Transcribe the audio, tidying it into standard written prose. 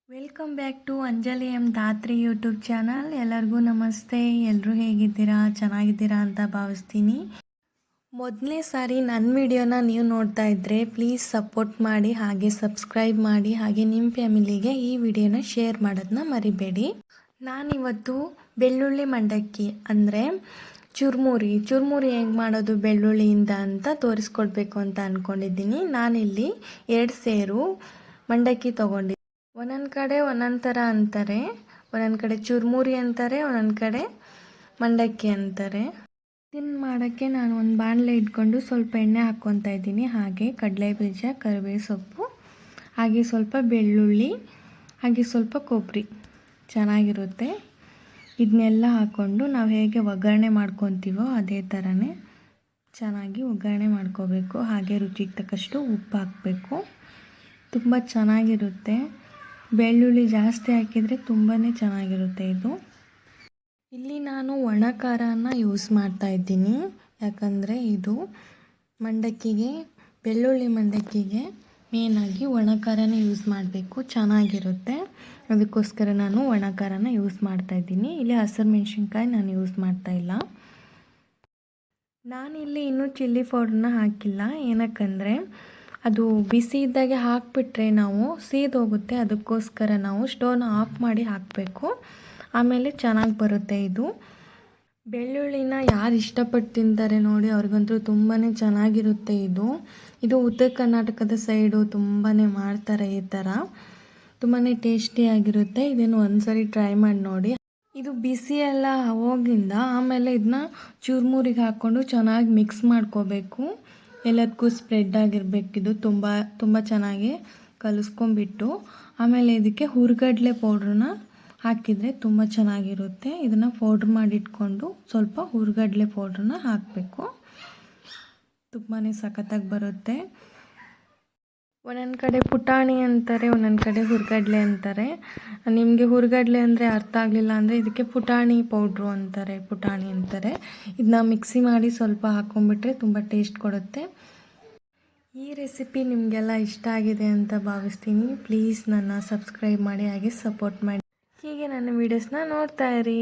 Welcome back to Anjali M Dhatri YouTube channel. ಎಲ್ಲರಿಗೂ ನಮಸ್ತೆ. ಎಲ್ಲರೂ ಹೇಗಿದ್ದೀರಾ? ಚೆನ್ನಾಗಿದ್ದೀರಾ ಅಂತ ಭಾವಿಸ್ತೀನಿ. ಮೊದಲನೇ ಸಾರಿ ನನ್ನ ವಿಡಿಯೋನ ನೀವು ನೋಡ್ತಾ ಇದ್ದರೆ ಪ್ಲೀಸ್ ಸಪೋರ್ಟ್ ಮಾಡಿ, ಹಾಗೆ ಸಬ್ಸ್ಕ್ರೈಬ್ ಮಾಡಿ, ಹಾಗೆ ನಿಮ್ಮ ಫ್ಯಾಮಿಲಿಗೆ ಈ ವಿಡಿಯೋನ ಶೇರ್ ಮಾಡೋದನ್ನ ಮರಿಬೇಡಿ. ನಾನಿವತ್ತು ಬೆಳ್ಳುಳ್ಳಿ ಮಂಡಕ್ಕಿ ಅಂದರೆ ಚುರ್ಮುರಿ ಹೇಗೆ ಮಾಡೋದು ಬೆಳ್ಳುಳ್ಳಿಯಿಂದ ಅಂತ ತೋರಿಸ್ಕೊಡ್ಬೇಕು ಅಂತ ಅಂದ್ಕೊಂಡಿದ್ದೀನಿ. ನಾನಿಲ್ಲಿ 2 ಸೇರು ಮಂಡಕ್ಕಿ ತೊಗೊಂಡಿದ್ದೀನಿ. ಒಂದೊಂದು ಕಡೆ ಒಂದೊಂದು ಥರ ಅಂತಾರೆ. ಒಂದೊಂದು ಕಡೆ ಚುರ್ಮುರಿ ಅಂತಾರೆ, ಒಂದೊಂದು ಕಡೆ ಮಂಡಕ್ಕಿ ಅಂತಾರೆ. ಇದನ್ನು ಮಾಡೋಕ್ಕೆ ನಾನು ಒಂದು ಬಾಣಲೆ ಇಟ್ಕೊಂಡು ಸ್ವಲ್ಪ ಎಣ್ಣೆ ಹಾಕ್ಕೊತಾ ಇದ್ದೀನಿ. ಹಾಗೆ ಕಡಲೆಬೀಜ, ಕರಿಬೇವು ಸೊಪ್ಪು, ಹಾಗೆ ಸ್ವಲ್ಪ ಬೆಳ್ಳುಳ್ಳಿ, ಹಾಗೆ ಸ್ವಲ್ಪ ಕೊಬ್ಬರಿ ಚೆನ್ನಾಗಿರುತ್ತೆ. ಇದನ್ನೆಲ್ಲ ಹಾಕ್ಕೊಂಡು ನಾವು ಹೇಗೆ ಒಗ್ಗರಣೆ ಮಾಡ್ಕೊತೀವೋ ಅದೇ ಥರನೇ ಚೆನ್ನಾಗಿ ಒಗ್ಗರಣೆ ಮಾಡ್ಕೋಬೇಕು. ಹಾಗೆ ರುಚಿಗೆ ತಕ್ಕಷ್ಟು ಉಪ್ಪು ಹಾಕಬೇಕು. ತುಂಬ ಚೆನ್ನಾಗಿರುತ್ತೆ. ಬೆಳ್ಳುಳ್ಳಿ ಜಾಸ್ತಿ ಹಾಕಿದರೆ ತುಂಬಾ ಚೆನ್ನಾಗಿರುತ್ತೆ ಇದು. ಇಲ್ಲಿ ನಾನು ಒಣ ಖಾರನ ಯೂಸ್ ಮಾಡ್ತಾ ಇದ್ದೀನಿ, ಯಾಕಂದರೆ ಇದು ಮಂಡಕ್ಕಿಗೆ, ಬೆಳ್ಳುಳ್ಳಿ ಮಂಡಕ್ಕಿಗೆ ಮೇನಾಗಿ ಒಣ ಖಾರನೇ ಯೂಸ್ ಮಾಡಬೇಕು, ಚೆನ್ನಾಗಿರುತ್ತೆ. ಅದಕ್ಕೋಸ್ಕರ ನಾನು ಒಣ ಖಾರನ ಯೂಸ್ ಮಾಡ್ತಾ ಇದ್ದೀನಿ. ಇಲ್ಲಿ ಹಸಿರು ಮೆಣಸಿನ್ಕಾಯಿ ನಾನು ಯೂಸ್ ಮಾಡ್ತಾ ಇಲ್ಲ. ನಾನಿಲ್ಲಿ ಇನ್ನೂ ಚಿಲ್ಲಿ ಪೌಡ್ರನ್ನ ಹಾಕಿಲ್ಲ. ಏನಕ್ಕಂದರೆ ಅದು ಬಿಸಿ ಇದ್ದಾಗೆ ಹಾಕಿಬಿಟ್ರೆ ನಾವು ಸೀದೋಗುತ್ತೆ. ಅದಕ್ಕೋಸ್ಕರ ನಾವು ಸ್ಟವ್ನ ಆಫ್ ಮಾಡಿ ಹಾಕಬೇಕು, ಆಮೇಲೆ ಚೆನ್ನಾಗಿ ಬರುತ್ತೆ ಇದು. ಬೆಳ್ಳುಳ್ಳಿನ ಯಾರು ಇಷ್ಟಪಟ್ಟು ತಿಂತಾರೆ ನೋಡಿ, ಅವ್ರಿಗಂತೂ ತುಂಬಾ ಚೆನ್ನಾಗಿರುತ್ತೆ ಇದು ಉತ್ತರ ಕರ್ನಾಟಕದ ಸೈಡು ತುಂಬಾ ಮಾಡ್ತಾರೆ ಈ ಥರ. ತುಂಬಾ ಟೇಸ್ಟಿಯಾಗಿರುತ್ತೆ. ಇದನ್ನು ಒಂದ್ಸರಿ ಟ್ರೈ ಮಾಡಿ ನೋಡಿ. ಇದು ಬಿಸಿ ಎಲ್ಲ ಹೋಗಿಂದ ಆಮೇಲೆ ಇದನ್ನ ಚುರ್ಮುರಿಗೆ ಹಾಕ್ಕೊಂಡು ಚೆನ್ನಾಗಿ ಮಿಕ್ಸ್ ಮಾಡ್ಕೋಬೇಕು. ಎಲ್ಲದಕ್ಕೂ ಸ್ಪ್ರೆಡ್ ಆಗಿರಬೇಕಿದು. ತುಂಬ ಚೆನ್ನಾಗಿ ಕಲಿಸ್ಕೊಂಬಿಟ್ಟು ಆಮೇಲೆ ಇದಕ್ಕೆ ಹುರ್ಗಡ್ಲೆ ಪೌಡ್ರನ್ನ ಹಾಕಿದರೆ ತುಂಬ ಚೆನ್ನಾಗಿರುತ್ತೆ. ಇದನ್ನು ಪೌಡ್ರ್ ಮಾಡಿಟ್ಕೊಂಡು ಸ್ವಲ್ಪ ಹುರ್ಗಡ್ಲೆ ಪೌಡ್ರನ್ನ ಹಾಕಬೇಕು. ತುಂಬಾ ಸಖತ್ತಾಗಿ ಬರುತ್ತೆ. ಒಂದೊಂದು ಕಡೆ ಪುಟಾಣಿ ಅಂತಾರೆ, ಒಂದೊಂದು ಕಡೆ ಹುರ್ಗಡ್ಲೆ ಅಂತಾರೆ. ನಿಮಗೆ ಹುರ್ಗಡ್ಲೆ ಅಂದರೆ ಅರ್ಥ ಆಗಲಿಲ್ಲ ಅಂದರೆ ಇದಕ್ಕೆ ಪುಟಾಣಿ ಪೌಡ್ರು ಅಂತಾರೆ, ಪುಟಾಣಿ ಅಂತಾರೆ. ಇದನ್ನ ಮಿಕ್ಸಿ ಮಾಡಿ ಸ್ವಲ್ಪ ಹಾಕ್ಕೊಂಬಿಟ್ರೆ ತುಂಬ ಟೇಸ್ಟ್ ಕೊಡುತ್ತೆ. ಈ ರೆಸಿಪಿ ನಿಮಗೆಲ್ಲ ಇಷ್ಟ ಆಗಿದೆ ಅಂತ ಭಾವಿಸ್ತೀನಿ. ಪ್ಲೀಸ್ ನನ್ನ ಸಬ್ಸ್ಕ್ರೈಬ್ ಮಾಡಿ, ಹಾಗೆ ಸಪೋರ್ಟ್ ಮಾಡಿ. ಹೀಗೆ ನನ್ನ ವೀಡಿಯೋಸ್ನ ನೋಡ್ತಾ ಇರಿ.